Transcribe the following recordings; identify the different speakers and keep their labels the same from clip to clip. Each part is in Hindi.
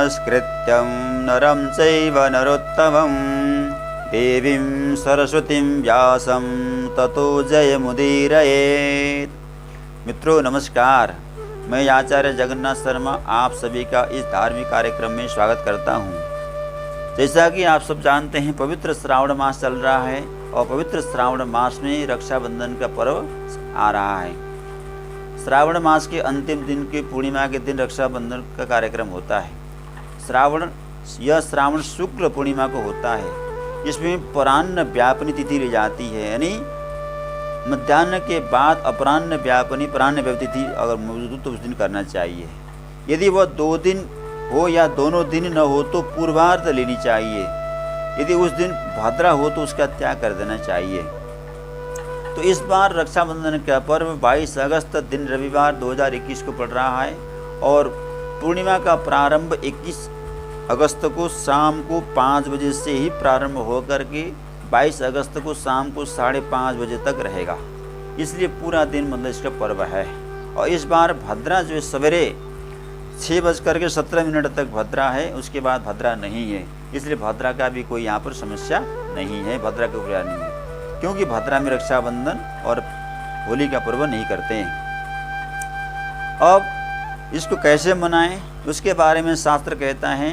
Speaker 1: नमस्कृत्यं नरं चैव नरोत्तमं देवीं सरस्वतीं व्यासं ततो जयमुदीरयेत्। मित्रों नमस्कार, मैं आचार्य जगन्नाथ शर्मा आप सभी का इस धार्मिक कार्यक्रम में स्वागत करता हूँ। जैसा कि आप सब जानते हैं, पवित्र श्रावण मास चल रहा है और पवित्र श्रावण मास में रक्षाबंधन का पर्व आ रहा है। श्रावण मास के अंतिम दिन की पूर्णिमा के दिन रक्षाबंधन का कार्यक्रम होता है। श्रावण शुक्ल पूर्णिमा को होता है। इसमें अपराह्न व्यापनी तिथि ली जाती है, यानी मध्याह्न के बाद अपराह्न व्यापनी तिथि अगर मौजूद हो तो उस दिन करना चाहिए। यदि वह 2 दिन हो या दोनों दिन न हो तो पूर्वार्ध लेनी चाहिए। यदि उस दिन भद्रा हो तो उसका त्याग कर देना चाहिए। तो इस बार रक्षाबंधन का पर्व 22 अगस्त दिन रविवार 2021 को पड़ रहा है और पूर्णिमा का प्रारंभ 21 अगस्त को शाम को 5 बजे से ही प्रारंभ होकर के 22 अगस्त को शाम को 5:30 बजे तक रहेगा। इसलिए पूरा दिन मतलब इसका पर्व है। और इस बार भद्रा जो है सवेरे 6:17 तक भद्रा है, उसके बाद भद्रा नहीं है। इसलिए भद्रा का भी कोई यहाँ पर समस्या नहीं है, भद्रा का उपयोग नहीं है, क्योंकि भद्रा में रक्षाबंधन और होली का पर्व नहीं करते हैं। अब इसको कैसे मनाएं उसके बारे में शास्त्र कहता है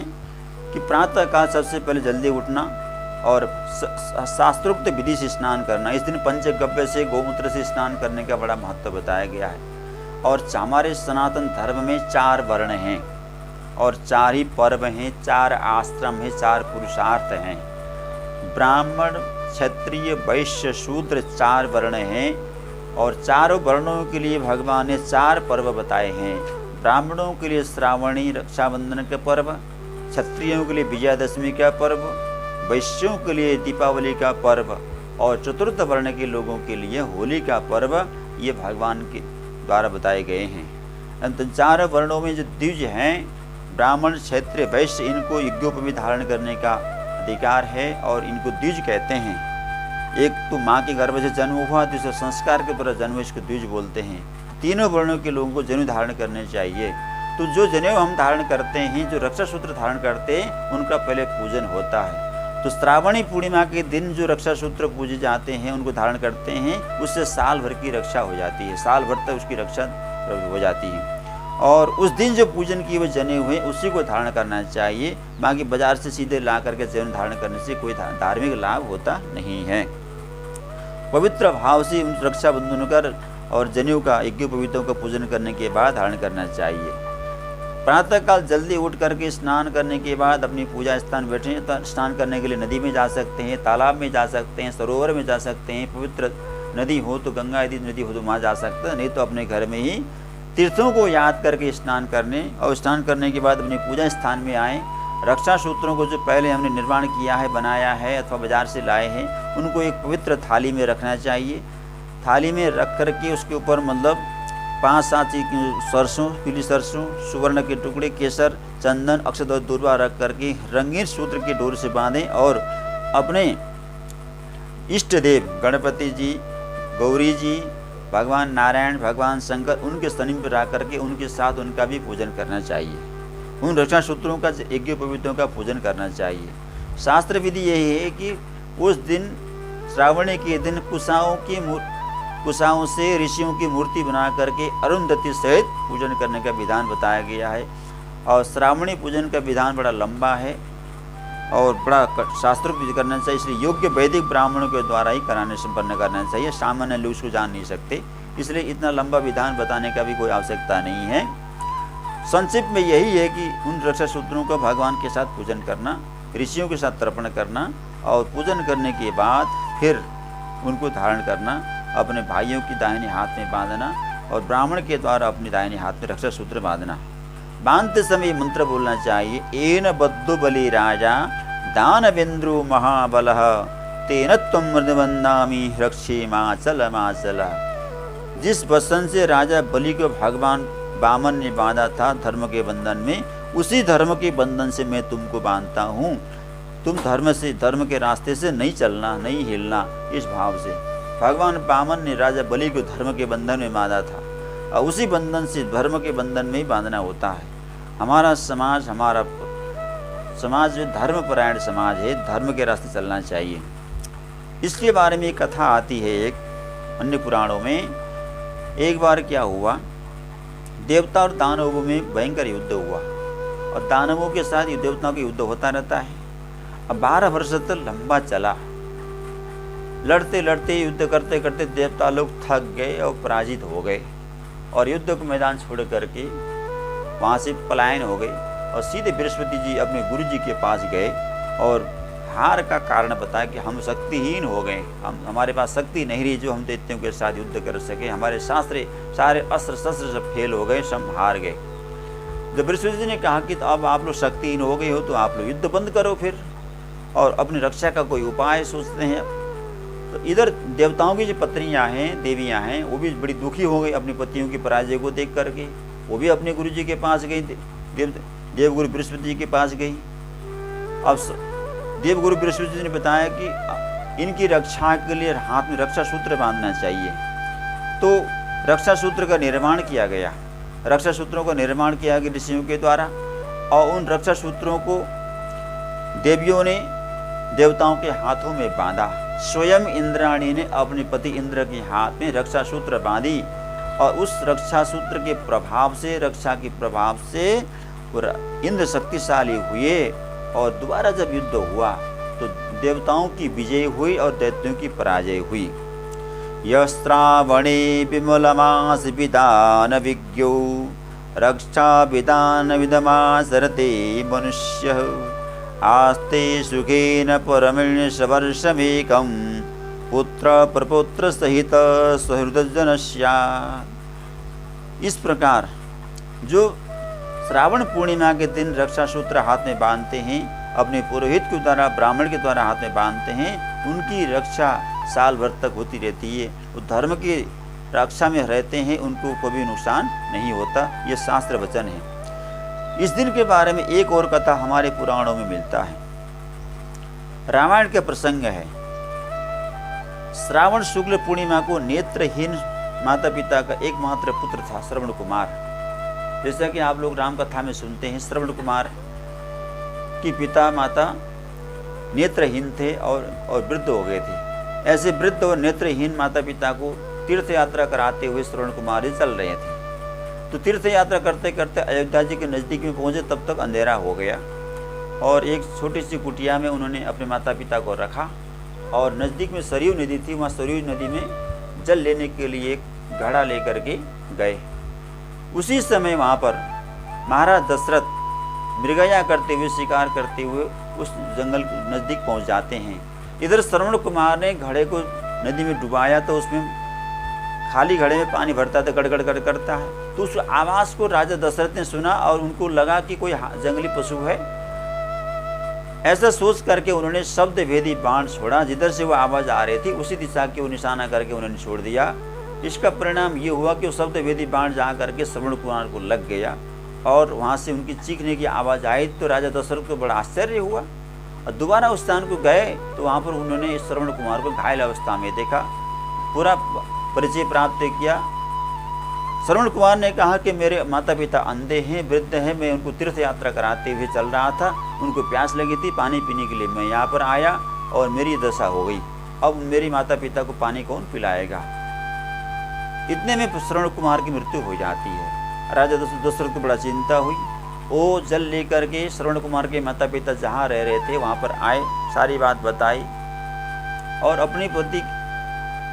Speaker 1: कि प्रातः काल सबसे पहले जल्दी उठना और शास्त्रोक्त विधि से स्नान करना। इस दिन पंचगव्य से गोमूत्र से स्नान करने का बड़ा महत्व बताया गया है। और हमारे सनातन धर्म में 4 वर्ण हैं और 4 ही पर्व हैं, 4 आश्रम हैं, 4 पुरुषार्थ हैं। ब्राह्मण, क्षत्रिय, वैश्य, शूद्र 4 वर्ण हैं और चारों वर्णों के लिए भगवान ने 4 पर्व बताए हैं। ब्राह्मणों के लिए श्रावणी रक्षाबंधन का पर्व, क्षत्रियों के लिए विजयादशमी का पर्व, वैश्यों के लिए दीपावली का पर्व और चतुर्थ वर्ण के लोगों के लिए होली का पर्व, ये भगवान के द्वारा बताए गए हैं। 4 वर्णों में जो द्विज हैं, ब्राह्मण, क्षत्रिय, वैश्य, इनको यज्ञोपवीत धारण करने का अधिकार है और इनको द्विज कहते हैं। एक तो माँ के गर्भ से जन्म हुआ, दूसरे संस्कार के द्वारा जन्म, इसको द्विज बोलते हैं। तीनों वर्णों के लोगों को जनेऊ धारण करने चाहिए। तो जो जनेऊ हम धारण करते हैं, जो रक्षा सूत्र धारण करते हैं, उनका पहले पूजन होता है। तो श्रावणी पूर्णिमा के दिन जो रक्षा सूत्र पूजे जाते हैं, उनको धारण करते हैं, उससे साल भर की रक्षा हो जाती है, साल भर तक उसकी रक्षा हो जाती है। और उस दिन जो पूजन किए हुए जनेऊ हुए उसी को धारण करना चाहिए। बाकी बाजार से सीधे ला करके जनेऊ धारण करने से कोई धार्मिक लाभ होता नहीं है। पवित्र भाव से उन रक्षाबंधन कर और जनेऊ का यज्ञोपवीतों का पूजन करने के बाद धारण करना चाहिए। प्रातःकाल जल्दी उठ करके स्नान करने के बाद अपनी पूजा स्थान बैठे, तो स्नान करने के लिए नदी में जा सकते हैं, तालाब में जा सकते हैं, सरोवर में जा सकते हैं। पवित्र नदी हो तो गंगा यदि नदी हो तो वहाँ जा सकते हैं, नहीं तो अपने घर में ही तीर्थों को याद करके स्नान करने और स्नान करने के बाद अपने पूजा स्थान में आएँ। रक्षा सूत्रों को जो पहले हमने निर्माण किया है, बनाया है अथवा बाजार से लाए हैं, उनको एक पवित्र थाली में रखना चाहिए। थाली में रख करके उसके ऊपर मतलब 5-7 सरसों, पीली सरसों, सुवर्ण के टुकड़े, केसर, चंदन, अक्षत और दूर्वा रख करके रंगीन सूत्र की डोर से बांधें और अपने इष्ट देव गणपति जी, गौरी जी, भगवान नारायण, भगवान शंकर, उनके समीप रह करके उनके साथ उनका भी पूजन करना चाहिए। उन रक्षा सूत्रों का यज्ञोपवीतों का पूजन करना चाहिए। शास्त्र विधि यही है कि उस दिन श्रावणी के दिन कुशाओं से ऋषियों की मूर्ति बना करके अरुंधति सहित पूजन करने का विधान बताया गया है। और श्रावणी पूजन का विधान बड़ा लंबा है और बड़ा शास्त्रोक्त करना चाहिए, इसलिए योग्य वैदिक ब्राह्मणों के द्वारा ही संपन्न करना चाहिए। सामान्य लोग उसको जान नहीं सकते, इसलिए इतना लंबा विधान बताने का भी कोई आवश्यकता नहीं है। संक्षिप्त में यही है कि उन रक्षा सूत्रों का भगवान के साथ पूजन करना, ऋषियों के साथ तर्पण करना और पूजन करने के बाद फिर उनको धारण करना, अपने भाइयों की दाहिने हाथ में बांधना और ब्राह्मण के द्वारा अपने दाहिने हाथ में रक्षा सूत्र बांधना। बांधते समय मंत्र बोलना चाहिए, एन बद्धो बलि राजा दानवेन्द्रो महाबलः तेन त्वं मृदवन्दामि रक्षे माचल माचल। जिस वचन से राजा बलि को भगवान वामन ने बांधा था धर्म के बंधन में, उसी धर्म के बंधन से मैं तुमको बांधता हूँ। तुम धर्म के रास्ते से नहीं चलना, नहीं हिलना। इस भाव से भगवान वामन ने राजा बलि को धर्म के बंधन में बांधा था और उसी बंधन से धर्म के बंधन में ही बांधना होता है। हमारा समाज, हमारा समाज जो धर्मपरायण समाज है, धर्म के रास्ते चलना चाहिए। इसके बारे में एक कथा आती है एक अन्य पुराणों में। एक बार क्या हुआ, देवता और दानवों में भयंकर युद्ध हुआ और दानवों के साथ देवताओं का युद्ध होता रहता है। अब 12 वर्ष तक लंबा चला, लड़ते लड़ते युद्ध करते करते देवता लोग थक गए और पराजित हो गए और युद्ध को मैदान छोड़ करके वहाँ से पलायन हो गए और सीधे बृहस्पति जी अपने गुरु जी के पास गए और हार का कारण बताया कि हम शक्तिहीन हो गए, हमारे पास शक्ति नहीं रही जो हम दैत्यों के साथ युद्ध कर सके, हमारे शास्त्र सारे अस्त्र शस्त्र सब फेल हो गए, सब हार गए। जब बृहस्पति जी ने कहा कि तो अब आप लोग शक्तिहीन हो गए हो तो आप लोग युद्ध बंद करो फिर और अपनी रक्षा का कोई उपाय सोचते हैं। तो इधर देवताओं की जो पत्नियां हैं, देवियां हैं, वो भी बड़ी दुखी हो गई अपनी पतियों की पराजय को देख करके। वो भी अपने गुरु जी के पास गई, देवगुरु बृहस्पति जी के पास गई। अब देवगुरु बृहस्पति जी ने बताया कि इनकी रक्षा के लिए हाथ में रक्षा सूत्र बांधना चाहिए। तो रक्षा सूत्र का निर्माण किया गया, रक्षा सूत्रों का निर्माण किया गया ऋषियों के द्वारा और उन रक्षा सूत्रों को देवियों ने देवताओं के हाथों में बांधा। स्वयं इंद्राणी ने अपने पति इंद्र के हाथ में रक्षा सूत्र बांधी और उस रक्षा सूत्र के प्रभाव से, रक्षा के प्रभाव से इंद्र शक्तिशाली हुए और दोबारा जब युद्ध हुआ तो देवताओं की विजय हुई और दैत्यों की पराजय हुई। यस्त्रावणे विमलमास विदान विज्ञो रक्षा विदान विदमासरते मनुष्य आस्ते सुखेन परमेश वर्षमेकं पुत्र प्रपुत्र सहित सहृदजनस्या। इस प्रकार जो श्रावण पूर्णिमा के दिन रक्षा सूत्र हाथ में बांधते हैं, अपने पुरोहित के द्वारा, ब्राह्मण के द्वारा हाथ में बांधते हैं, उनकी रक्षा साल भर तक होती रहती है। वो धर्म की रक्षा में रहते हैं, उनको कभी नुकसान नहीं होता। ये शास्त्र वचन है। इस दिन के बारे में एक और कथा हमारे पुराणों में मिलता है। रामायण का प्रसंग है। श्रावण शुक्ल पूर्णिमा को नेत्रहीन माता पिता का एकमात्र पुत्र था श्रवण कुमार। जैसा कि आप लोग राम कथा में सुनते हैं, श्रवण कुमार की पिता माता नेत्रहीन थे और वृद्ध हो गए थे। ऐसे वृद्ध और नेत्रहीन माता पिता को तीर्थ यात्रा कराते हुए श्रवण कुमार जी चल रहे थे। तो तीर्थ यात्रा करते करते अयोध्या जी के नज़दीक में पहुंचे, तब तक अंधेरा हो गया और एक छोटी सी कुटिया में उन्होंने अपने माता पिता को रखा और नज़दीक में सरयू नदी थी, वहाँ सरयू नदी में जल लेने के लिए एक घड़ा लेकर के गए। उसी समय वहाँ पर महाराज दशरथ मृगया करते हुए, शिकार करते हुए उस जंगल के नज़दीक पहुँच जाते हैं। इधर श्रवण कुमार ने घड़े को नदी में डुबाया तो उसमें खाली घड़े में पानी भरता था, गड़गड़ गड़ करता है। तो उस आवाज़ को राजा दशरथ ने सुना और उनको लगा कि कोई जंगली पशु है। ऐसा सोच करके उन्होंने शब्द भेदी बाण छोड़ा। जिधर से वो आवाज़ आ रही थी उसी दिशा की वो निशाना करके उन्होंने छोड़ दिया। इसका परिणाम ये हुआ कि वो शब्द भेदी बाण जा करके श्रवण कुमार को लग गया और वहाँ से उनकी चीखने की आवाज़ आई। तो राजा दशरथ को बड़ा आश्चर्य हुआ और दोबारा उस स्थान को गए तो वहाँ पर उन्होंने श्रवण कुमार को घायल अवस्था में देखा। पूरा परिचय प्राप्त किया। श्रवण कुमार ने कहा कि मेरे माता पिता अंधे हैं, वृद्ध हैं, मैं उनको तीर्थ यात्रा कराते हुए चल रहा था, उनको प्यास लगी थी, पानी पीने के लिए मैं यहाँ पर आया और मेरी दशा हो गई। अब मेरी माता पिता को पानी कौन पिलाएगा। इतने में श्रवण कुमार की मृत्यु हो जाती है। राजा दशरथ को बड़ा चिंता हुई। वो जल लेकर के श्रवण कुमार के माता पिता जहाँ रह रहे थे वहाँ पर आए, सारी बात बताई और अपनी पति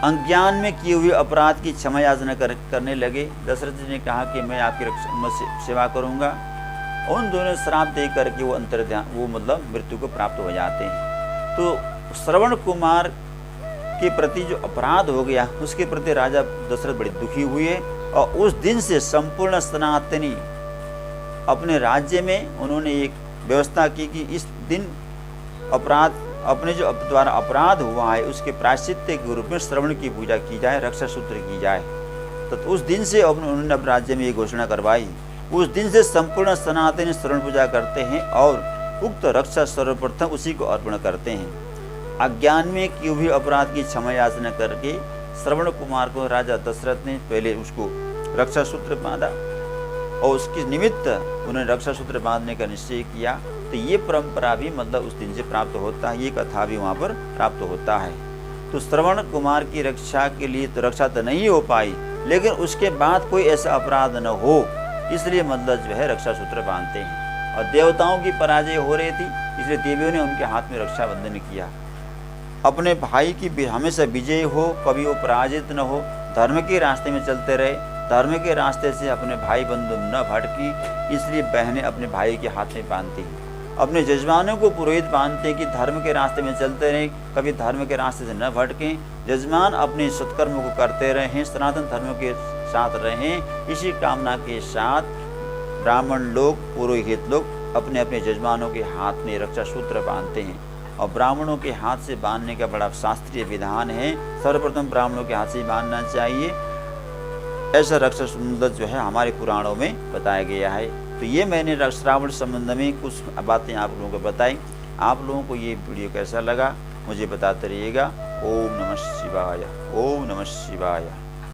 Speaker 1: अज्ञान में किए हुए अपराध की क्षमा याचना करने लगे। दशरथ जी ने कहा कि मैं आपकी सेवा करूँगा। उन दोनों श्राप दे करके वो अंतर्ध्यान वो मतलब मृत्यु को प्राप्त हो जाते हैं। तो श्रवण कुमार के प्रति जो अपराध हो गया उसके प्रति राजा दशरथ बड़े दुखी हुए और उस दिन से संपूर्ण सनातनी अपने राज्य में उन्होंने एक व्यवस्था की कि इस दिन अपराध अपने जो द्वारा अपराध हुआ है उसके प्रायश्चित्य के रूप में श्रवण की पूजा की जाए, रक्षा सूत्र की जाए। तो उस दिन से उन्होंने अपने राज्य में ये घोषणा करवाई। उस दिन से संपूर्ण सनातनी श्रवण पूजा करते हैं और उक्त रक्षा सर्वप्रथम उसी को अर्पण करते हैं। अज्ञान में किए हुए अपराध की क्षमा याचना करके श्रवण कुमार को राजा दशरथ ने पहले उसको रक्षा सूत्र बांधा और उसके निमित्त उन्होंने रक्षा सूत्र बांधने का निश्चय किया। तो ये परंपरा भी मतलब उस दिन से प्राप्त होता है, ये कथा भी वहाँ पर प्राप्त होता है। तो श्रवण कुमार की रक्षा के लिए तो रक्षा तो नहीं हो पाई, लेकिन उसके बाद कोई ऐसा अपराध न हो, इसलिए मतलब जो है रक्षा सूत्र बांधते हैं। और देवताओं की पराजय हो रही थी, इसलिए देवियों ने उनके हाथ में रक्षाबंधन किया। अपने भाई की हमेशा विजय हो, कभी वो पराजित न हो, धर्म के रास्ते में चलते रहे, धर्म के रास्ते से अपने भाई बंधु न भटकी, इसलिए बहनें अपने भाई के हाथ में बांधती हैं। अपने जजमानों को पुरोहित बांधते हैं कि धर्म के रास्ते में चलते रहें, कभी धर्म के रास्ते से न भटकें, जजमान अपने सत्कर्म को करते रहें, सनातन धर्म के साथ रहें। इसी कामना के साथ ब्राह्मण लोग, पुरोहित लोग अपने अपने जजमानों के हाथ में रक्षा सूत्र बांधते हैं। और ब्राह्मणों के हाथ से बांधने का बड़ा शास्त्रीय विधान है, सर्वप्रथम ब्राह्मणों के हाथ से बांधना चाहिए। ऐसा रक्षा सूत्र जो है हमारे पुराणों में बताया गया है। तो ये मैंने श्रावण संबंध में कुछ बातें आप लोगों को बताई। आप लोगों को ये वीडियो कैसा लगा मुझे बताते रहिएगा। ओम नमः शिवाय, ओम नमः शिवाय।